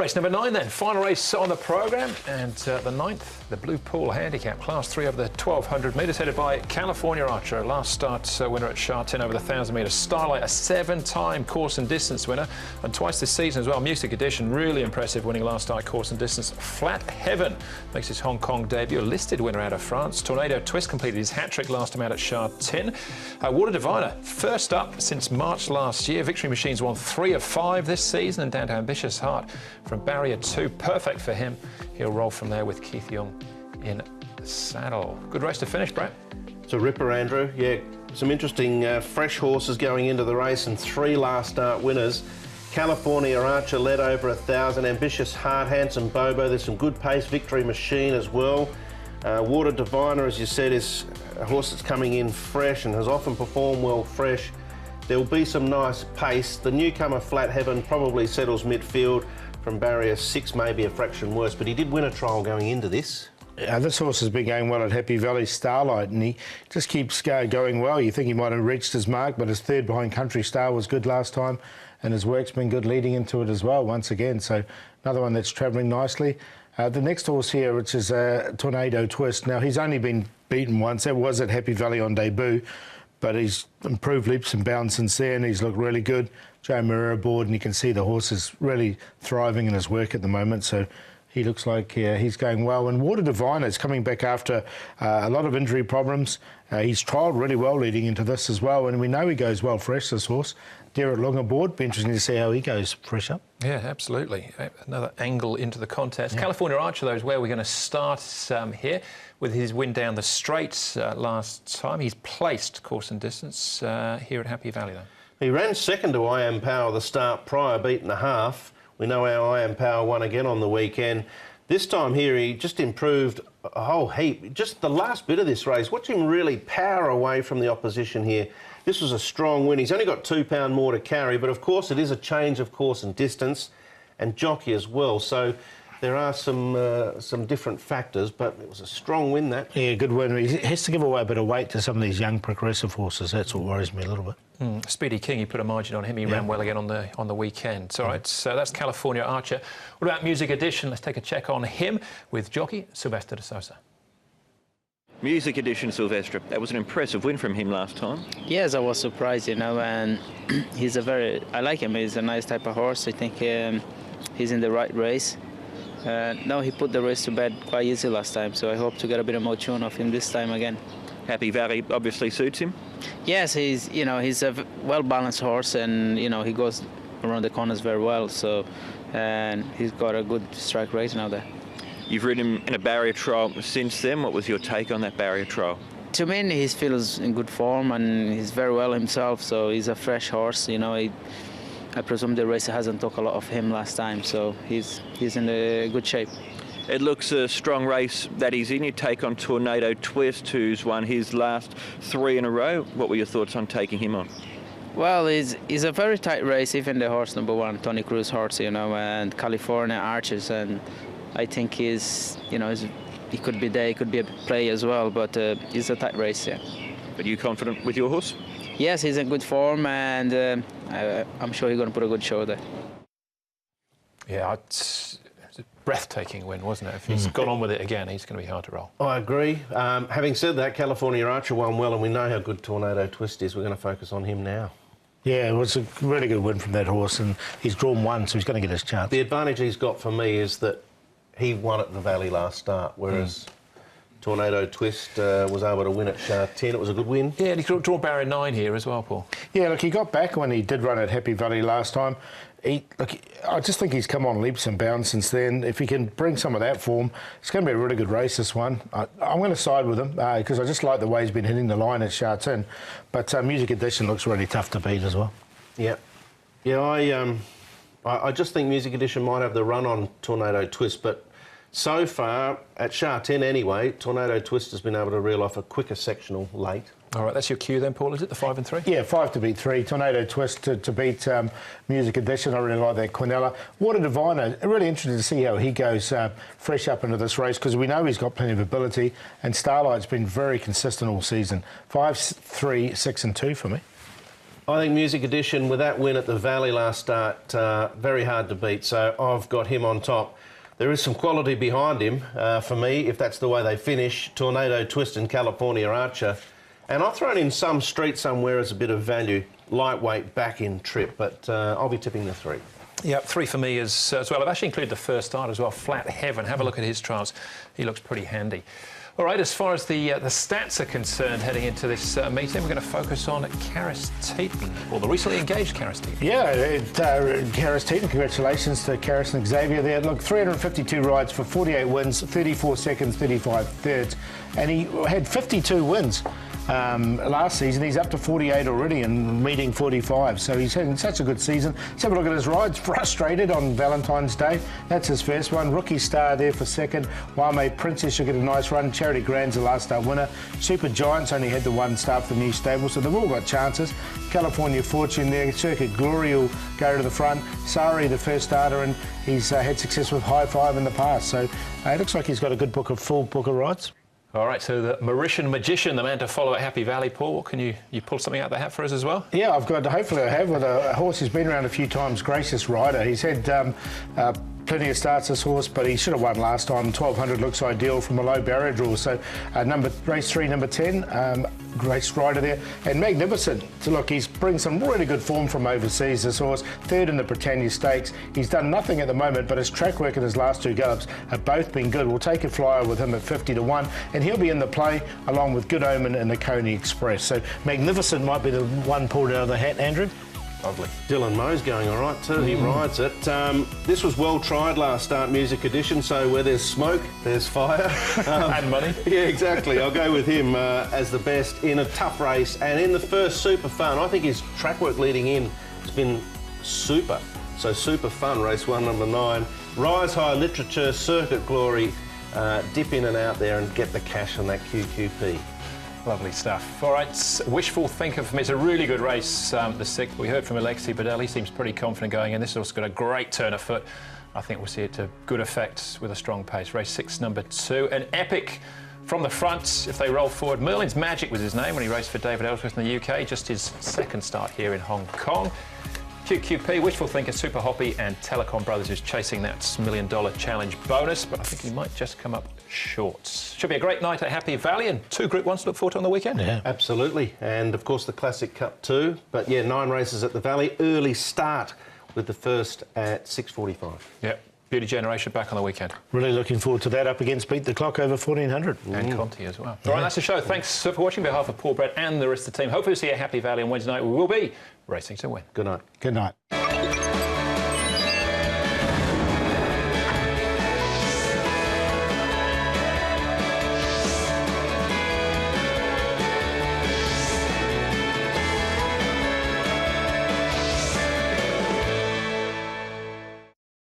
Race number 9 then, final race on the programme, and the 9th, the Blue Pool Handicap, Class 3 over the 1200 metres, headed by California Archer, last start winner at Sha-Tin over the 1000 metres. Starlight, a 7-time course and distance winner, and twice this season as well. Music Edition, really impressive, winning last start course and distance. Flat Heaven makes his Hong Kong debut, a listed winner out of France. Tornado Twist completed his hat-trick last time out at Sha-Tin. Water Diviner, first up since March last year. Victory Machines won 3 of 5 this season, and down to Ambitious Heart from barrier 2, perfect for him. He'll roll from there with Keith Young in the saddle. Good race to finish, Brett. It's a ripper, Andrew. Yeah, some interesting fresh horses going into the race and 3 last start winners. California Archer led over 1,000. Ambitious Heart, Handsome Bobo. There's some good pace. Victory Machine as well. Water Diviner, as you said, is a horse that's coming in fresh and has often performed well fresh. There will be some nice pace. The newcomer Flat Heaven probably settles midfield from barrier 6, maybe a fraction worse, but he did win a trial going into this. Yeah, this horse has been going well at Happy Valley. Starlight, and he just keeps going well. You think he might have reached his mark, but his third behind Country Star was good last time, and his work's been good leading into it as well once again. So another one that's travelling nicely. The next horse here, which is Tornado Twist. Now, he's only been beaten once. That was at Happy Valley on debut, but he's improved leaps and bounds since then. He's looked really good. Joe Moreira aboard, and you can see the horse is really thriving in his work at the moment. So he looks like he's going well. And Water Diviner is coming back after a lot of injury problems. He's trialled really well leading into this as well, and we know he goes well fresh, this horse. Derek Long aboard. Be interesting to see how he goes fresh up. Yeah, absolutely. Another angle into the contest. Yeah. California Archer, though, is where we're going to start here with his win down the straight last time. He's placed course and distance here at Happy Valley, though. He ran second to I Am Power the start prior, beaten a half. We know our I Am Power won again on the weekend. This time here, he just improved a whole heap. Just the last bit of this race, watch him really power away from the opposition here. This was a strong win. He's only got £2 more to carry, but of course it is a change of course and distance and jockey as well. So there are some different factors, but it was a strong win, that. Yeah, good win. He has to give away a bit of weight to some of these young progressive horses. That's what worries me a little bit. Speedy King, you put a margin on him. He ran well again on the weekend. All right, so that's California Archer. What about Music Edition? Let's take a check on him with jockey Sylvester de Sosa. Music Edition, Sylvester. That was an impressive win from him last time. Yes, I was surprised, you know, and I like him. He's a nice type of horse. I think he's in the right race. No, he put the race to bed quite easy last time, so I hope to get a bit of more tune off him this time again. Happy Valley obviously suits him. Yes, he's a well-balanced horse, and he goes around the corners very well. So, and he's got a good strike rate now there. You've ridden him in a barrier trial since then. What was your take on that barrier trial? To me, he feels in good form, and he's very well himself. So he's a fresh horse. I presume the racer hasn't took a lot of him last time, so he's in a good shape. It looks a strong race that he's in. You take on Tornado Twist, who's won his last 3 in a row. What were your thoughts on taking him on? Well, it's a very tight race, even the horse number 1, Tony Cruz horse, and California Archers, and I think he could be there, he could be a play as well, but it's a tight race, yeah. But are you confident with your horse? Yes, he's in good form, and I'm sure he's going to put a good show there. Yeah, it's a breathtaking win, wasn't it? If he's gone on with it again, he's going to be hard to roll. I agree. Having said that, California Archer won well, and we know how good Tornado Twist is. We're going to focus on him now. Yeah, it was a really good win from that horse, and he's drawn 1, so he's going to get his chance. The advantage he's got for me is that he won at the Valley last start, whereas Tornado Twist was able to win at Sha-Tin. It was a good win. Yeah, and he could draw barrier 9 here as well, Paul. Yeah, look, he got back when he did run at Happy Valley last time. I just think he's come on leaps and bounds since then. If he can bring some of that form, it's going to be a really good race, this one. I'm going to side with him because I just like the way he's been hitting the line at Sha-Tin. But Music Edition looks really tough to beat as well. Yeah. Yeah, I just think Music Edition might have the run on Tornado Twist, but so far, at Sha-Tin anyway, Tornado Twist has been able to reel off a quicker sectional late. All right, that's your cue then, Paul, is it? The 5 and 3? Yeah, 5 to beat 3. Tornado Twist to beat Music Edition. I really like that. Quinella. Water Diviner, really interested to see how he goes fresh up into this race, because we know he's got plenty of ability, and Starlight's been very consistent all season. 5, 3, 6 and 2 for me. I think Music Edition, with that win at the Valley last start, very hard to beat. So I've got him on top. There is some quality behind him for me, if that's the way they finish. Tornado Twist and California Archer. And I've thrown in some Street Somewhere as a bit of value. Lightweight back in trip, but I'll be tipping the 3. Yeah, 3 for me as well. I've actually included the first start as well, Flat Heaven. Have a look at his trials. He looks pretty handy. All right, as far as the stats are concerned heading into this meeting, we're going to focus on Karis Teeton, or the recently engaged Karis Teeton. Yeah, Karis Teeton, congratulations to Karis and Xavier there. Look, 352 rides for 48 wins, 34 seconds, 35 thirds, and he had 52 wins. Last season. He's up to 48 already and meeting 45, so he's having such a good season. Let's have a look at his rides. Frustrated on Valentine's Day, that's his first one. Rookie Star there for second. Wame Princess should get a nice run. Charity Grand's the last start winner. Super Giants only had the 1 start for the new stable, so they've all got chances. California Fortune there. Circuit Glory will go to the front. Sari the first starter, and he's had success with High Five in the past, so it looks like he's got a good full book of rides. All right, so the Mauritian Magician, the man to follow at Happy Valley, Paul. What can you pull something out of the hat for us as well? Yeah, hopefully I have, with a horse who's been around a few times, Gracious Rider. He's had plenty of starts, this horse, but he should have won last time. 1200 looks ideal from a low barrier draw. So race 3, number 10, Grace Rider there. And Magnificent. So look, he's bringing some really good form from overseas, this horse. Third in the Britannia Stakes. He's done nothing at the moment, but his track work in his last 2 gallops have both been good. We'll take a flyer with him at 50 to 1, and he'll be in the play along with Good Omen and the Coney Express. So Magnificent might be the one pulled out of the hat, Andrew. Lovely. Dylan Moe's going all right too. He rides it. This was well tried last start, Music Edition, so where there's smoke, there's fire. And money. Yeah, exactly. I'll go with him as the best in a tough race and in the first Super Fun. I think his track work leading in has been super. So Super Fun, race 1, number 9. Rise High Literature, Circuit Glory, dip in and out there and get the cash on that QQP. Lovely stuff. All right, Wishful Thinker for me. It's a really good race, the 6th. We heard from Alexi Bedell. He seems pretty confident going in. This has also got a great turn of foot. I think we'll see it to good effect with a strong pace. Race 6, number 2. An epic from the front if they roll forward. Merlin's Magic was his name when he raced for David Ellsworth in the UK. Just his 2nd start here in Hong Kong. QQP, Wishful Thinker, Super Hoppy, and Telecom Brothers is chasing that $1 million challenge bonus, but I think he might just come up short. Should be a great night at Happy Valley, and 2 Group 1s to look forward to on the weekend. Yeah, absolutely. And of course the Classic Cup too. But yeah, 9 races at the Valley. Early start with the first at 6:45. Yep. Beauty Generation back on the weekend. Really looking forward to that, up against Beat the Clock over 1400. And Conti as well. All right, that's the show. Thanks for watching on behalf of Paul Brett and the rest of the team. Hopefully we'll see you at Happy Valley on Wednesday night. We will be racing to win. Good night. Good night.